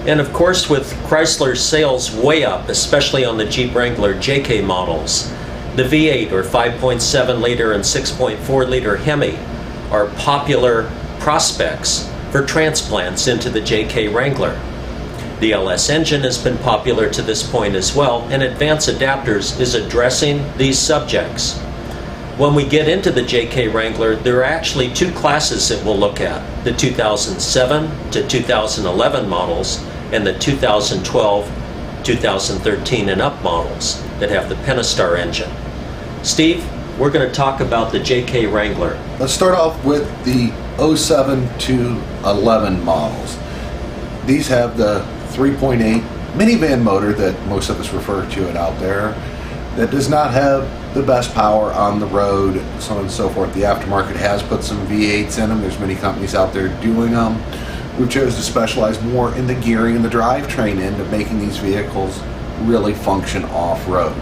And of course, with Chrysler's sales way up, especially on the Jeep Wrangler JK models, the V8 or 5.7 liter and 6.4 liter Hemi are popular prospects for transplants into the JK Wrangler. The LS engine has been popular to this point as well, and Advanced Adapters is addressing these subjects. When we get into the JK Wrangler, there are actually two classes that we'll look at: the 2007 to 2011 models and the 2012, 2013 and up models that have the Pentastar engine. Steve, we're going to talk about the JK Wrangler. Let's start off with the 07 to 11 models. These have the 3.8 minivan motor that most of us refer to it out there, that does not have the best power on the road, so on and so forth. The aftermarket has put some V8s in them. There's many companies out there doing them. We've chosen to specialize more in the gearing and the drivetrain end of making these vehicles really function off-road.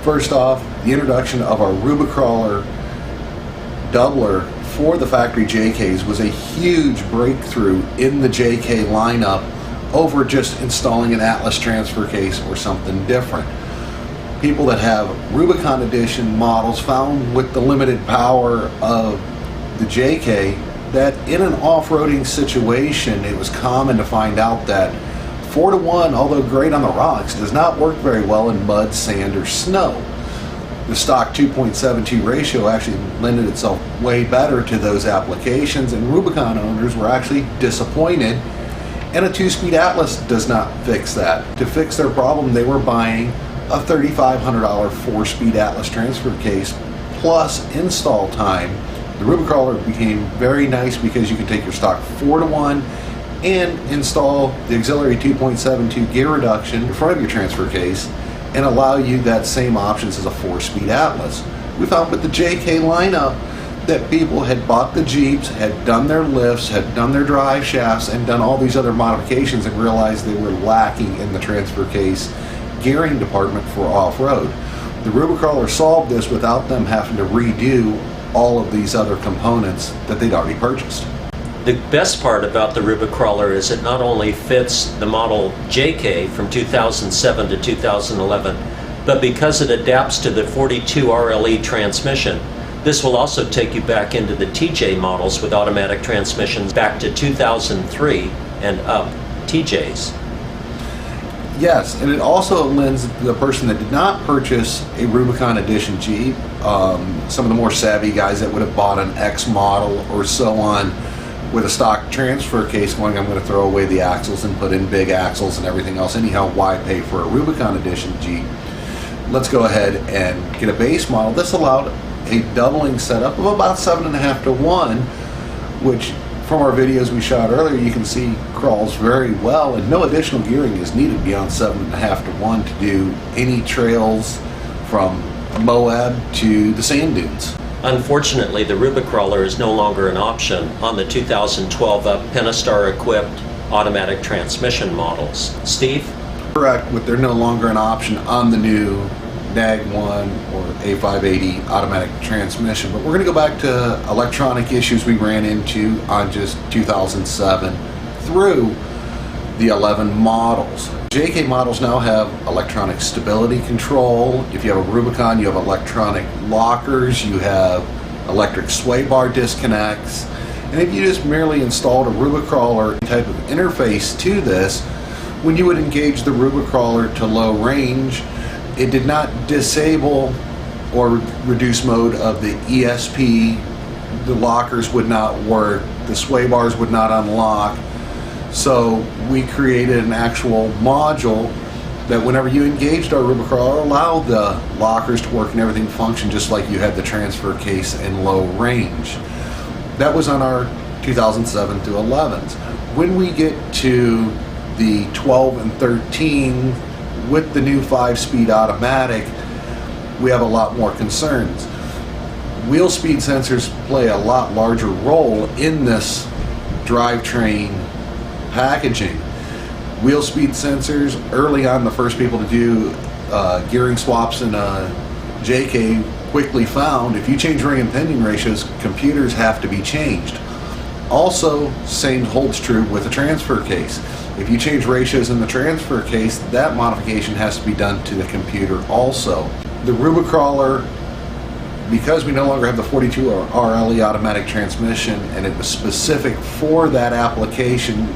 First off, the introduction of our Rubicrawler doubler for the factory JKs was a huge breakthrough in the JK lineup over just installing an Atlas transfer case or something different. People that have Rubicon Edition models found with the limited power of the JK that in an off-roading situation, it was common to find out that 4-to-1, although great on the rocks, does not work very well in mud, sand, or snow. The stock 2.72 ratio actually lended itself way better to those applications, and Rubicon owners were actually disappointed, and a 2-speed Atlas does not fix that. To fix their problem, they were buying a $3,500 4-speed Atlas transfer case plus install time. The Rubicrawler became very nice because you can take your stock 4-to-1 and install the auxiliary 2.72 gear reduction in front of your transfer case and allow you that same options as a 4-speed Atlas. We found with the JK lineup that people had bought the Jeeps, had done their lifts, had done their drive shafts, and done all these other modifications and realized they were lacking in the transfer case gearing department for off-road. The Rubicrawler solved this without them having to redo all of these other components that they'd already purchased. The best part about the Rubicrawler is it not only fits the model JK from 2007 to 2011, but because it adapts to the 42 RLE transmission, this will also take you back into the TJ models with automatic transmissions back to 2003 and up TJs. Yes, and it also lends the person that did not purchase a Rubicon Edition Jeep, some of the more savvy guys that would have bought an X model or so on with a stock transfer case going, I'm going to throw away the axles and put in big axles and everything else. Anyhow, why pay for a Rubicon Edition Jeep? Let's go ahead and get a base model. This allowed a doubling setup of about 7.5-to-1, which from our videos we shot earlier, you can see crawls very well, and no additional gearing is needed beyond 7.5-to-1 to do any trails from Moab to the sand dunes. Unfortunately, the Rubicrawler is no longer an option on the 2012 up Pentastar equipped automatic transmission models. Steve? Correct, but they're no longer an option on the new NAG 1 or A580 automatic transmission. But we're going to go back to electronic issues we ran into on just 2007 through the 11 models. JK models now have electronic stability control. If you have a Rubicon, you have electronic lockers, you have electric sway bar disconnects. And if you just merely installed a Rubicrawler type of interface to this, when you would engage the Rubicrawler to low range, it did not disable or reduce mode of the ESP. The lockers would not work. The sway bars would not unlock. So we created an actual module that whenever you engaged our Rubicrawler, allowed the lockers to work and everything function just like you had the transfer case in low range. That was on our 2007 through 11s. When we get to the 12 and 13 with the new 5-speed automatic, we have a lot more concerns. Wheel speed sensors play a lot larger role in this drivetrain packaging. Wheel speed sensors, early on the first people to do gearing swaps in a JK quickly found if you change ring and pinion ratios, computers have to be changed. Also, same holds true with the transfer case. If you change ratios in the transfer case, that modification has to be done to the computer also. The Rubicrawler, because we no longer have the 42 RLE automatic transmission and it was specific for that application,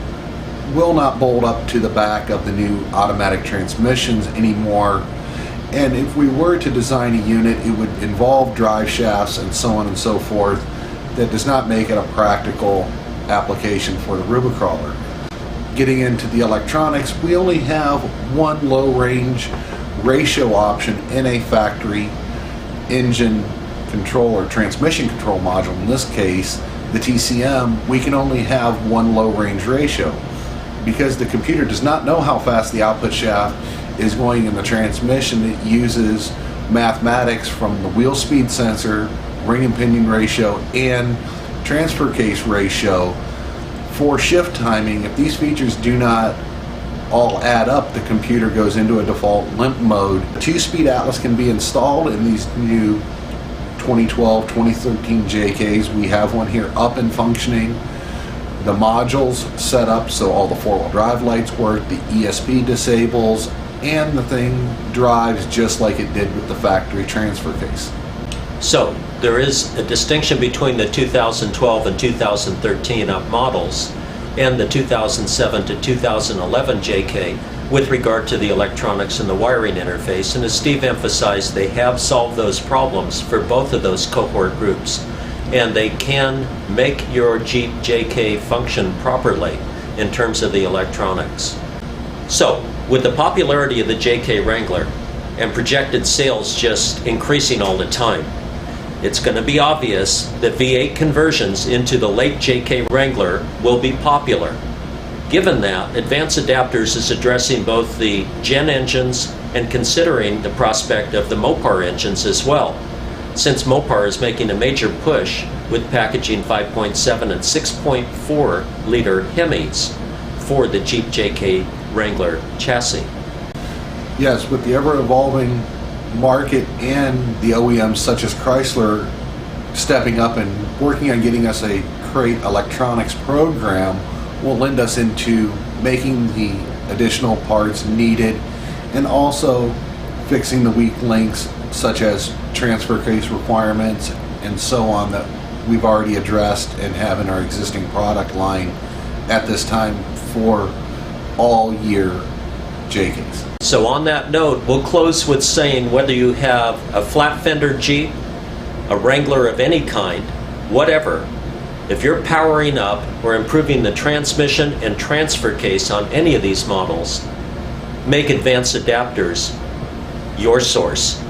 will not bolt up to the back of the new automatic transmissions anymore. And if we were to design a unit, it would involve drive shafts and so on and so forth. That does not make it a practical application for the Rubicrawler. Getting into the electronics, we only have one low range ratio option in a factory engine control or transmission control module. In this case, the TCM, we can only have one low range ratio because the computer does not know how fast the output shaft is going in the transmission. It uses mathematics from the wheel speed sensor, ring and pinion ratio, and transfer case ratio for shift timing. If these features do not all add up, the computer goes into a default limp mode. A 2-speed Atlas can be installed in these new 2012, 2013 JKs. We have one here up and functioning. The modules set up so all the 4-wheel drive lights work, the ESP disables, and the thing drives just like it did with the factory transfer case. So there is a distinction between the 2012 and 2013 up models and the 2007 to 2011 JK with regard to the electronics and the wiring interface. And as Steve emphasized, they have solved those problems for both of those cohort groups. And they can make your Jeep JK function properly in terms of the electronics. So, with the popularity of the JK Wrangler and projected sales just increasing all the time, it's going to be obvious that V8 conversions into the late JK Wrangler will be popular. Given that, Advanced Adapters is addressing both the Gen engines and considering the prospect of the Mopar engines as well, since Mopar is making a major push with packaging 5.7 and 6.4 liter Hemis for the Jeep JK Wrangler chassis. Yes, with the ever-evolving market and the OEMs such as Chrysler stepping up and working on getting us a crate electronics program will lend us into making the additional parts needed and also fixing the weak links such as transfer case requirements and so on that we've already addressed and have in our existing product line at this time for all year JKs. So on that note, we'll close with saying whether you have a flat fender Jeep, a Wrangler of any kind, whatever, if you're powering up or improving the transmission and transfer case on any of these models, make Advanced Adapters your source.